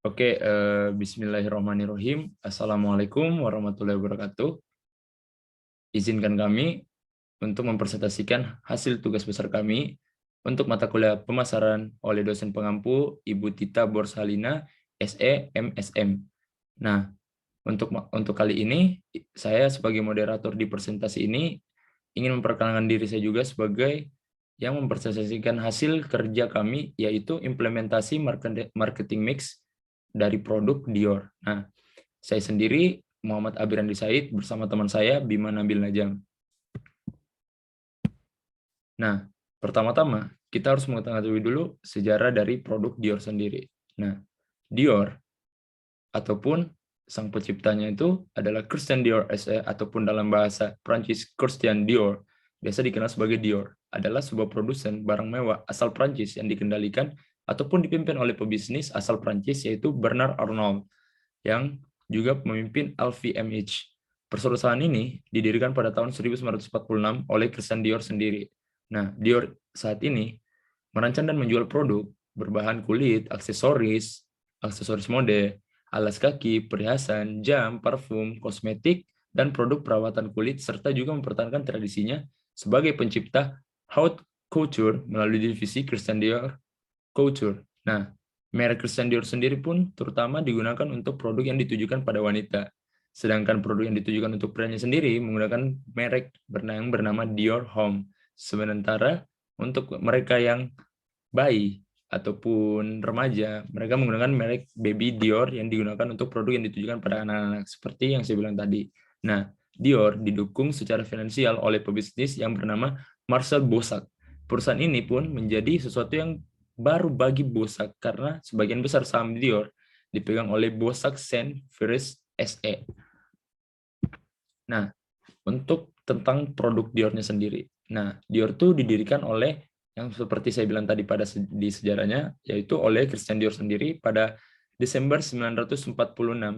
Bismillahirrahmanirrahim. Assalamualaikum warahmatullahi wabarakatuh. Izinkan kami untuk mempresentasikan hasil tugas besar kami untuk mata kuliah pemasaran oleh dosen pengampu Ibu Tita Borsalina, SE, MSM. Nah, untuk kali ini, saya sebagai moderator di presentasi ini ingin memperkenalkan diri saya juga sebagai yang mempresentasikan hasil kerja kami, yaitu implementasi marketing mix dari produk Dior. Nah, saya sendiri Muhammad Abirandi Said bersama teman saya Bima Nabil Najam. Nah, pertama-tama kita harus mengetahui dulu sejarah dari produk Dior sendiri. Nah, Dior ataupun sang penciptanya itu adalah Christian Dior SE, ataupun dalam bahasa Prancis Christian Dior, biasa dikenal sebagai Dior, adalah sebuah produsen barang mewah asal Prancis yang dikendalikan ataupun dipimpin oleh pebisnis asal Prancis yaitu Bernard Arnault yang juga memimpin LVMH. Perusahaan ini didirikan pada tahun 1946 oleh Christian Dior sendiri. Nah, Dior saat ini merancang dan menjual produk berbahan kulit, aksesoris mode, alas kaki, perhiasan, jam, parfum, kosmetik, dan produk perawatan kulit, serta juga mempertahankan tradisinya sebagai pencipta haute couture melalui divisi Christian Dior Couture. Nah, merek Christian Dior sendiri pun terutama digunakan untuk produk yang ditujukan pada wanita. Sedangkan produk yang ditujukan untuk prianya sendiri menggunakan merek yang bernama Dior Homme. Sementara untuk mereka yang bayi ataupun remaja, mereka menggunakan merek Baby Dior yang digunakan untuk produk yang ditujukan pada anak-anak, seperti yang saya bilang tadi. Nah, Dior didukung secara finansial oleh pebisnis yang bernama Marcel Bosac. Perusahaan ini pun menjadi sesuatu yang baru bagi Bosac karena sebagian besar saham Dior dipegang oleh Bosac Saint First SE. Nah, untuk tentang produk Diornya sendiri. Nah, Dior itu didirikan oleh yang seperti saya bilang tadi di sejarahnya, yaitu oleh Christian Dior sendiri pada Desember 1946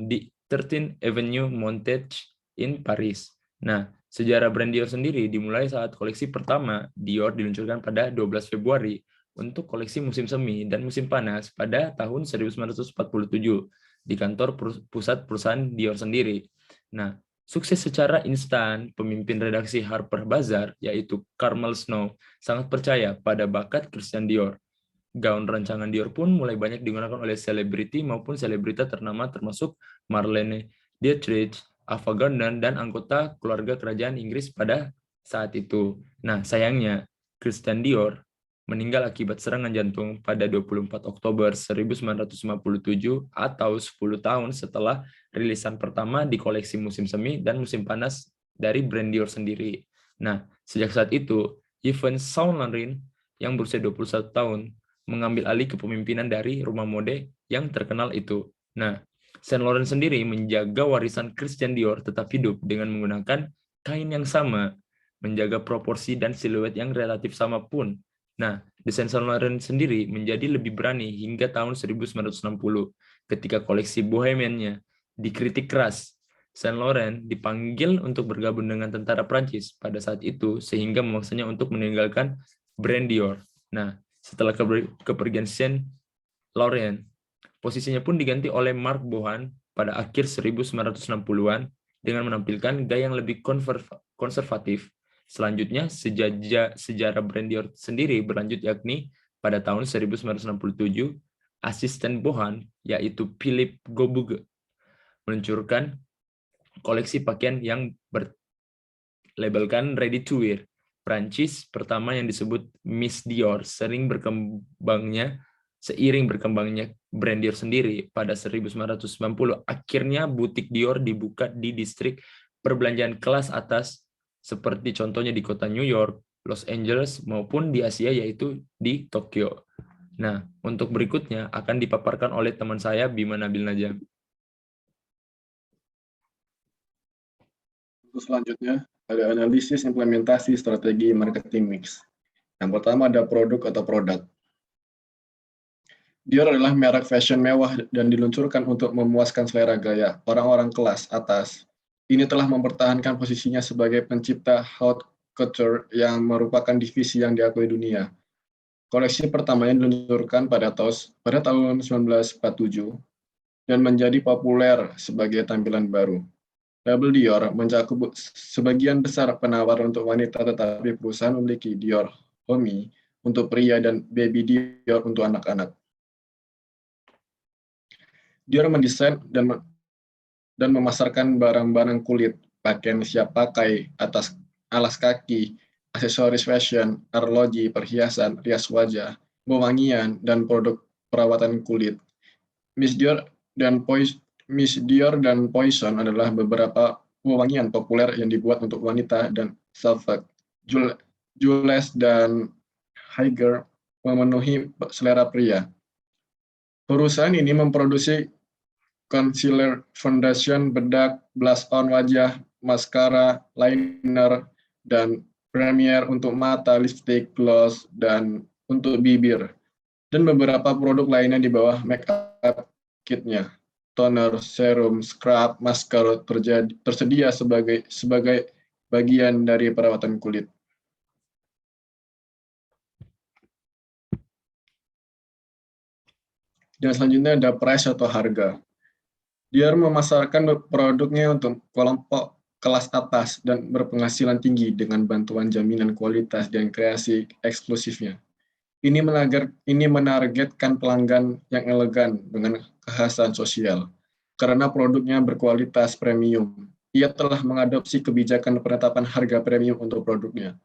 di 13th Avenue Montage in Paris. Nah, sejarah brand Dior sendiri dimulai saat koleksi pertama Dior diluncurkan pada 12 Februari untuk koleksi musim semi dan musim panas pada tahun 1947 di kantor pusat perusahaan Dior sendiri. Nah, sukses secara instan, pemimpin redaksi Harper Bazaar, yaitu Carmel Snow, sangat percaya pada bakat Christian Dior. Gaun rancangan Dior pun mulai banyak digunakan oleh selebriti maupun selebritas ternama termasuk Marlene Dietrich, Ava Gardner, dan anggota keluarga kerajaan Inggris pada saat itu. Nah, sayangnya, Christian Dior meninggal akibat serangan jantung pada 24 Oktober 1957 atau 10 tahun setelah rilisan pertama di koleksi musim semi dan musim panas dari brand Dior sendiri. Nah, sejak saat itu, Yves Saint Laurent yang berusia 21 tahun mengambil alih kepemimpinan dari rumah mode yang terkenal itu. Nah, Saint Laurent sendiri menjaga warisan Christian Dior tetap hidup dengan menggunakan kain yang sama, menjaga proporsi dan siluet yang relatif sama pun. Nah, desain Saint Laurent sendiri menjadi lebih berani hingga tahun 1960 ketika koleksi Bohemian-nya dikritik keras. Saint Laurent dipanggil untuk bergabung dengan tentara Prancis pada saat itu sehingga memaksanya untuk meninggalkan brand Dior. Nah, setelah kepergian Saint Laurent, posisinya pun diganti oleh Marc Bohan pada akhir 1960-an dengan menampilkan gaya yang lebih konservatif. Selanjutnya, sejarah brand Dior sendiri berlanjut, yakni pada tahun 1967, asisten Bohan, yaitu Philippe Gobouge, meluncurkan koleksi pakaian yang berlabelkan ready to wear. Prancis pertama yang disebut Miss Dior seiring berkembangnya brand Dior sendiri pada 1990, akhirnya butik Dior dibuka di distrik perbelanjaan kelas atas seperti contohnya di kota New York, Los Angeles, maupun di Asia yaitu di Tokyo. Nah, untuk berikutnya akan dipaparkan oleh teman saya Bima Nabil Najam. Untuk selanjutnya, ada analisis implementasi strategi marketing mix. Yang pertama ada produk atau produk. Dior adalah merek fashion mewah dan diluncurkan untuk memuaskan selera gaya orang-orang kelas atas. Ini telah mempertahankan posisinya sebagai pencipta haute couture yang merupakan divisi yang diakui dunia. Koleksi pertamanya diluncurkan pada tahun 1947 dan menjadi populer sebagai tampilan baru. Label Dior mencakup sebagian besar penawar untuk wanita, tetapi perusahaan memiliki Dior Homme untuk pria dan Baby Dior untuk anak-anak. Dior mendesain dan memasarkan barang-barang kulit, pakaian siap pakai, alas kaki, aksesoris fashion, arloji, perhiasan, rias wajah, wewangian, dan produk perawatan kulit. Miss Dior dan Poison adalah beberapa wewangian populer yang dibuat untuk wanita, dan Sauvage, Jules, dan Haiger memenuhi selera pria. Perusahaan ini memproduksi concealer, foundation, bedak, blush on wajah, maskara, liner, dan primer untuk mata, lipstick, gloss, dan untuk bibir. Dan beberapa produk lainnya di bawah makeup kitnya. Toner, serum, scrub, masker tersedia sebagai bagian dari perawatan kulit. Dan selanjutnya ada price atau harga. Dior memasarkan produknya untuk kelompok kelas atas dan berpenghasilan tinggi dengan bantuan jaminan kualitas dan kreasi eksklusifnya. Ini menargetkan pelanggan yang elegan dengan kekhasan sosial. Karena produknya berkualitas premium, ia telah mengadopsi kebijakan penetapan harga premium untuk produknya.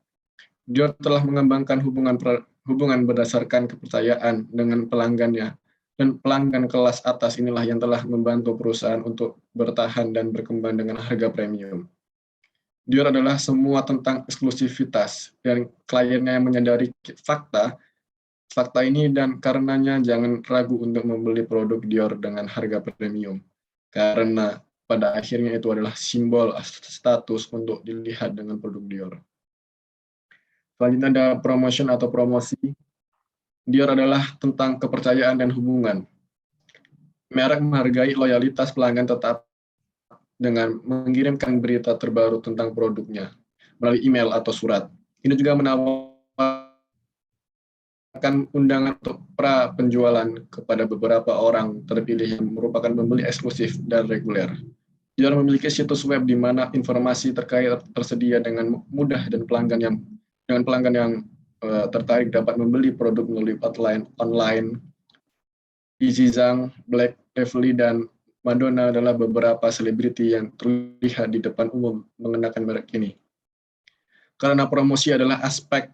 Dior telah mengembangkan hubungan berdasarkan kepercayaan dengan pelanggannya, dan pelanggan kelas atas inilah yang telah membantu perusahaan untuk bertahan dan berkembang dengan harga premium. Dior adalah semua tentang eksklusivitas, dan kliennya yang menyadari fakta ini, dan karenanya jangan ragu untuk membeli produk Dior dengan harga premium. Karena pada akhirnya itu adalah simbol status untuk dilihat dengan produk Dior. Selanjutnya ada promotion atau promosi. Dior adalah tentang kepercayaan dan hubungan. Merek menghargai loyalitas pelanggan tetap dengan mengirimkan berita terbaru tentang produknya melalui email atau surat. Ini juga menawarkan undangan untuk pra penjualan kepada beberapa orang terpilih yang merupakan pembeli eksklusif dan reguler. Dior memiliki situs web di mana informasi terkait tersedia dengan mudah, dan pelanggan yang tertarik dapat membeli produk melalui hotline online. Izzy Zhang, Blake Lively, dan Madonna adalah beberapa selebriti yang terlihat di depan umum mengenakan merek ini. Karena promosi adalah aspek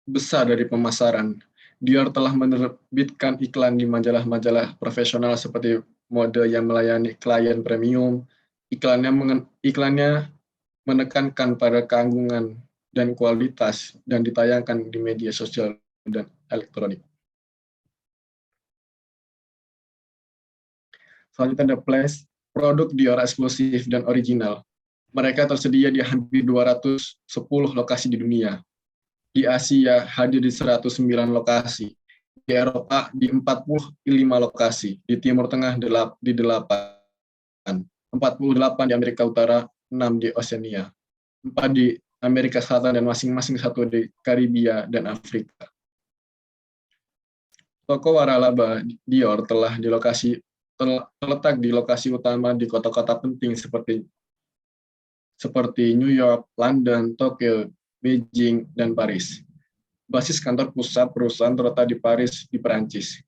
besar dari pemasaran, Dior telah menerbitkan iklan di majalah-majalah profesional seperti Mode yang melayani klien premium. Iklannya menekankan pada keagungan dan kualitas, dan ditayangkan di media sosial dan elektronik. Selanjutnya ada Place, produk Dior eksklusif dan original. Mereka tersedia di hampir 210 lokasi di dunia. Di Asia hadir di 109 lokasi. Di Eropa di 45 lokasi. Di Timur Tengah di 8. 48 di Amerika Utara, 6 di Oseania. 4 di Amerika Selatan, dan masing-masing 1 di Karibia dan Afrika. Toko waralaba Dior terletak di lokasi utama di kota-kota penting seperti New York, London, Tokyo, Beijing, dan Paris. Basis kantor pusat perusahaan terletak di Paris, di Perancis.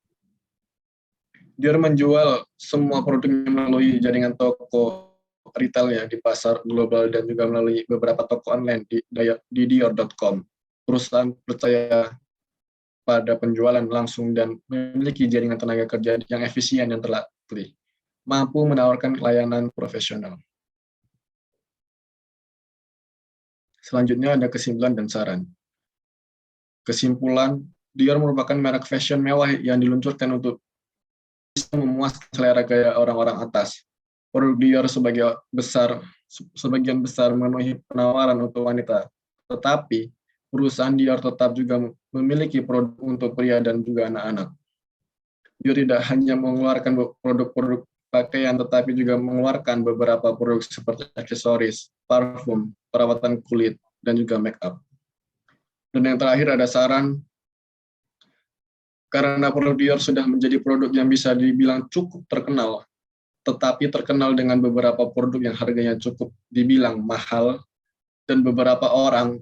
Dior menjual semua produknya melalui jaringan toko retailnya di pasar global, dan juga melalui beberapa toko online di dior.com. Perusahaan percaya pada penjualan langsung dan memiliki jaringan tenaga kerja yang efisien dan terlatih, mampu menawarkan layanan profesional. Selanjutnya ada kesimpulan dan saran. Kesimpulan, Dior merupakan merek fashion mewah yang diluncurkan untuk bisa memuaskan selera gaya orang-orang atas. Produk Dior sebagian besar memenuhi penawaran untuk wanita, tetapi perusahaan Dior tetap juga memiliki produk untuk pria dan juga anak-anak. Dior tidak hanya mengeluarkan produk-produk pakaian, tetapi juga mengeluarkan beberapa produk seperti aksesoris, parfum, perawatan kulit, dan juga make up. Dan yang terakhir ada saran, karena produk Dior sudah menjadi produk yang bisa dibilang cukup terkenal, tetapi terkenal dengan beberapa produk yang harganya cukup dibilang mahal, dan beberapa orang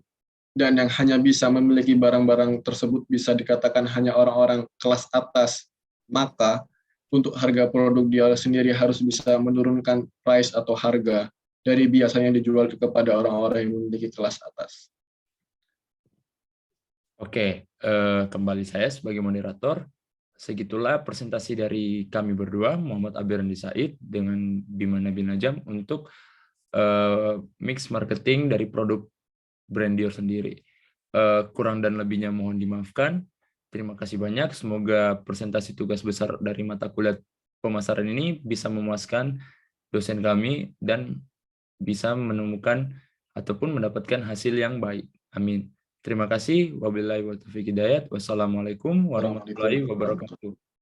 dan yang hanya bisa memiliki barang-barang tersebut bisa dikatakan hanya orang-orang kelas atas, maka untuk harga produk Dior sendiri harus bisa menurunkan price atau harga dari biasanya dijual kepada orang-orang yang memiliki kelas atas. Oke, kembali saya sebagai moderator. Segitulah presentasi dari kami berdua, Muhammad Abir Randi Said dengan Bima Nabi Najam untuk mix marketing dari produk brand Dior sendiri. Kurang dan lebihnya mohon dimaafkan. Terima kasih banyak. Semoga presentasi tugas besar dari mata kuliah pemasaran ini bisa memuaskan dosen kami dan bisa menemukan ataupun mendapatkan hasil yang baik. Amin. Terima kasih. Wabillahi wa taufiq hidayat. Wassalamualaikum warahmatullahi Warahmatullahi wabarakatuh. wabarakatuh.